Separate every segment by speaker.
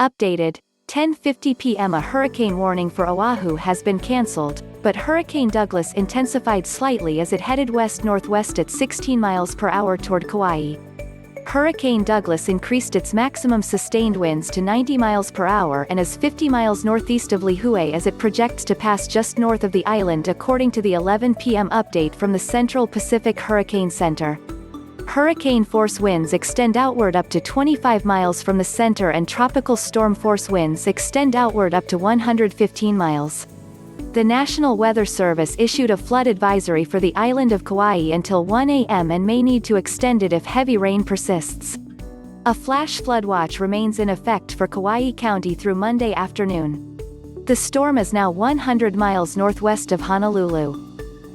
Speaker 1: Updated, 10:50 p.m. A hurricane warning for Oahu has been cancelled, but Hurricane Douglas intensified slightly as it headed west-northwest at 16 miles per hour toward Kauai. Hurricane Douglas increased its maximum sustained winds to 90 miles per hour and is 50 miles northeast of Lihue as it projects to pass just north of the island according to the 11 p.m. update from the Central Pacific Hurricane Center. Hurricane force winds extend outward up to 25 miles from the center and tropical storm force winds extend outward up to 115 miles. The National Weather Service issued a flood advisory for the island of Kauai until 1 a.m. and may need to extend it if heavy rain persists. A flash flood watch remains in effect for Kauai County through Monday afternoon. The storm is now 100 miles northwest of Honolulu.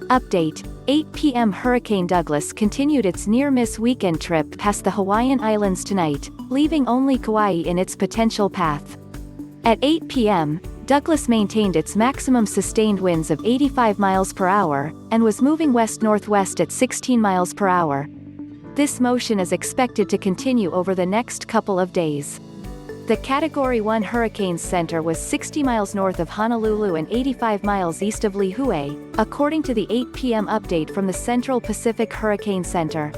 Speaker 1: Update, 8 p.m. Hurricane Douglas continued its near-miss weekend trip past the Hawaiian Islands tonight, leaving only Kauai in its potential path. At 8 p.m., Douglas maintained its maximum sustained winds of 85 miles per hour, and was moving west-northwest at 16 miles per hour. This motion is expected to continue over the next couple of days. The Category 1 Hurricane Center was 60 miles north of Honolulu and 85 miles east of Lihue, according to the 8 p.m. update from the Central Pacific Hurricane Center.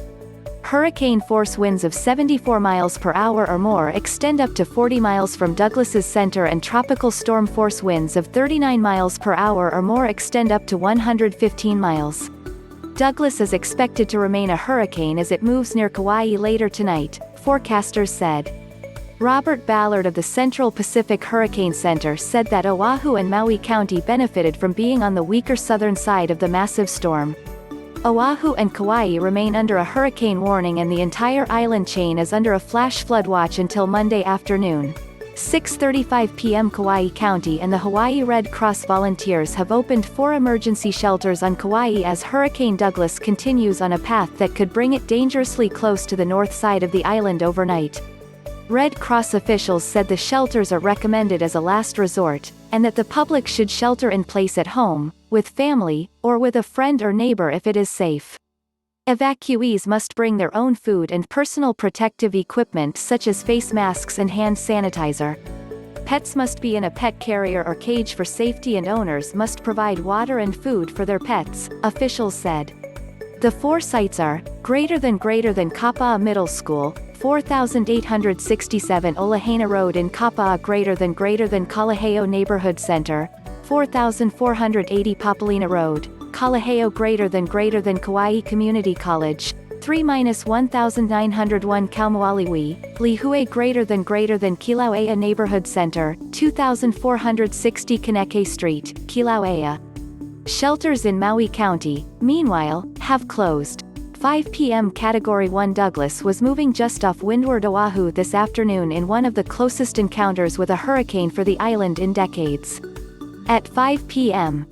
Speaker 1: Hurricane force winds of 74 miles per hour or more extend up to 40 miles from Douglas's center and tropical storm force winds of 39 miles per hour or more extend up to 115 miles. Douglas is expected to remain a hurricane as it moves near Kauai later tonight, forecasters said. Robert Ballard of the Central Pacific Hurricane Center said that Oahu and Maui County benefited from being on the weaker southern side of the massive storm. Oahu and Kauai remain under a hurricane warning and the entire island chain is under a flash flood watch until Monday afternoon. 6:35 p.m. Kauai County and the Hawaii Red Cross volunteers have opened 4 emergency shelters on Kauai as Hurricane Douglas continues on a path that could bring it dangerously close to the north side of the island overnight. Red Cross officials said the shelters are recommended as a last resort, and that the public should shelter in place at home, with family, or with a friend or neighbor if it is safe. Evacuees must bring their own food and personal protective equipment such as face masks and hand sanitizer. Pets must be in a pet carrier or cage for safety and owners must provide water and food for their pets, officials said. The 4 sites are, greater than Kapa'a Middle School, 4867 Olahena Road in Kapa'a greater than Kalaheo Neighborhood Center, 4480 Papalina Road, Kalaheo greater than Kauai Community College, 3-1901 Kaumoaliwi, Lihue greater than Kilauea Neighborhood Center, 2460 Kaneke Street, Kilauea. Shelters in Maui County, meanwhile, have closed. 5 p.m. Category 1 Douglas was moving just off windward Oahu this afternoon in one of the closest encounters with a hurricane for the island in decades. At 5 p.m.,